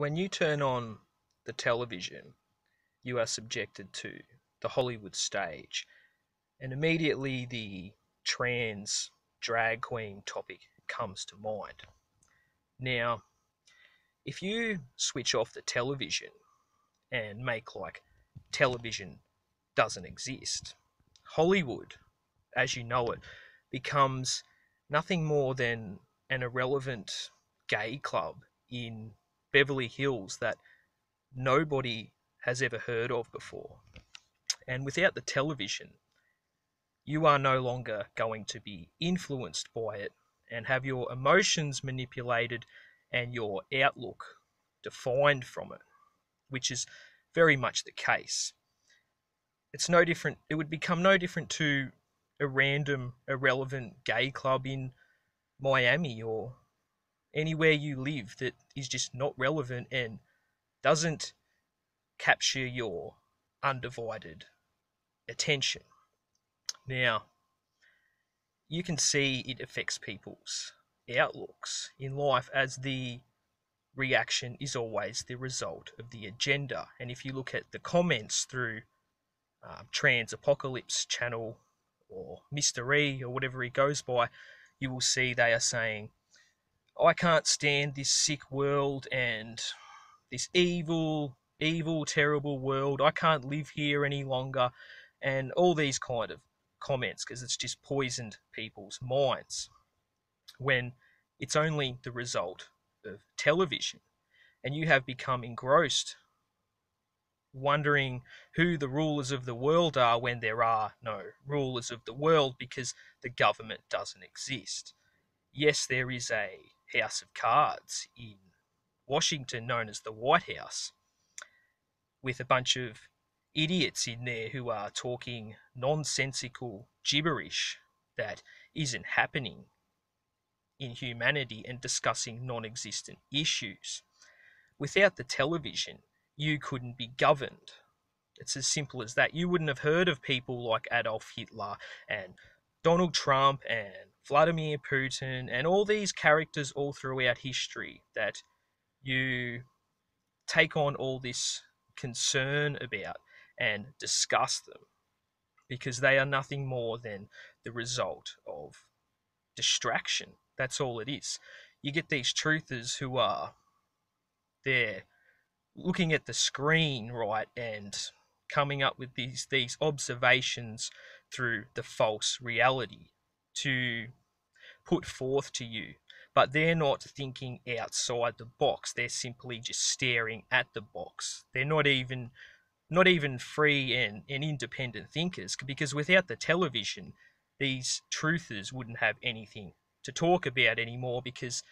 When you turn on the television, you are subjected to the Hollywood stage, and immediately the trans drag queen topic comes to mind. Now, if you switch off the television and make like television doesn't exist, Hollywood, as you know it, becomes nothing more than an irrelevant gay club in Beverly Hills that nobody has ever heard of before. And without the television, you are no longer going to be influenced by it and have your emotions manipulated and your outlook defined from it, which is very much the case. It's no different, it would become no different to a random, irrelevant gay club in Miami or anywhere you live that is just not relevant and doesn't capture your undivided attention. Now, you can see it affects people's outlooks in life as the reaction is always the result of the agenda. And if you look at the comments through Trans Apocalypse channel or Mr. E or whatever he goes by, you will see they are saying, I can't stand this sick world and this evil, terrible world. I can't live here any longer. And all these kind of comments because it's just poisoned people's minds when it's only the result of television. And you have become engrossed wondering who the rulers of the world are when there are no rulers of the world because the government doesn't exist. Yes, there is a house of cards in Washington known as the White House with a bunch of idiots in there who are talking nonsensical gibberish that isn't happening in humanity and discussing non existent issues. Without the television, you couldn't be governed. It's as simple as that. You wouldn't have heard of people like Adolf Hitler and Donald Trump and Vladimir Putin and all these characters all throughout history that you take on all this concern about and discuss them because they are nothing more than the result of distraction. That's all it is. You get these truthers who are there looking at the screen, right, and coming up with these observations through the false reality to put forth to you. But they're not thinking outside the box. They're simply just staring at the box. They're not even free and independent thinkers because without the television, these truthers wouldn't have anything to talk about anymore because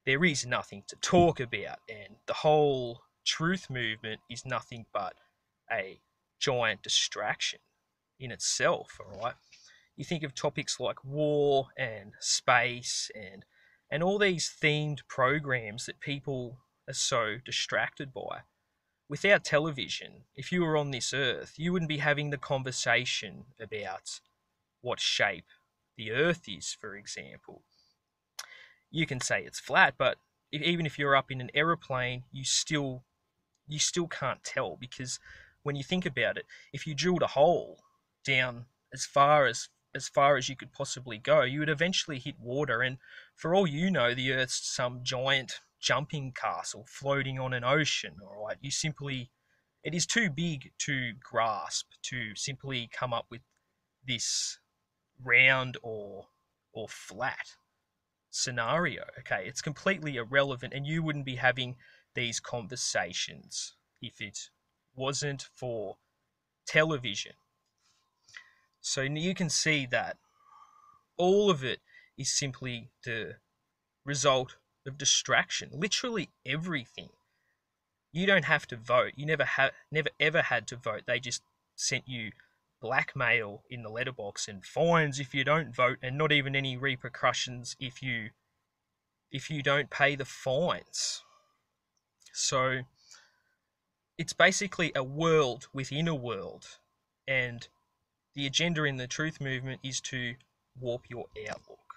there is nothing to talk about, and the whole truth movement is nothing but a giant distraction in itself, all right? You think of topics like war and space and all these themed programs that people are so distracted by. Without television, if you were on this earth, you wouldn't be having the conversation about what shape the earth is, for example. You can say it's flat, but even if you're up in an aeroplane, you still can't tell because when you think about it, if you drilled a hole down as far as you could possibly go, you would eventually hit water, and for all you know, the Earth's some giant jumping castle floating on an ocean. All right, it is too big to grasp to simply come up with this round or flat scenario. Okay, it's completely irrelevant, and you wouldn't be having these conversations if it wasn't for television. So you can see that all of it is simply the result of distraction. Literally everything. You don't have to vote. You never ever had to vote. They just sent you blackmail in the letterbox and fines if you don't vote, and not even any repercussions if you don't pay the fines. So it's basically a world within a world, and the agenda in the truth movement is to warp your outlook.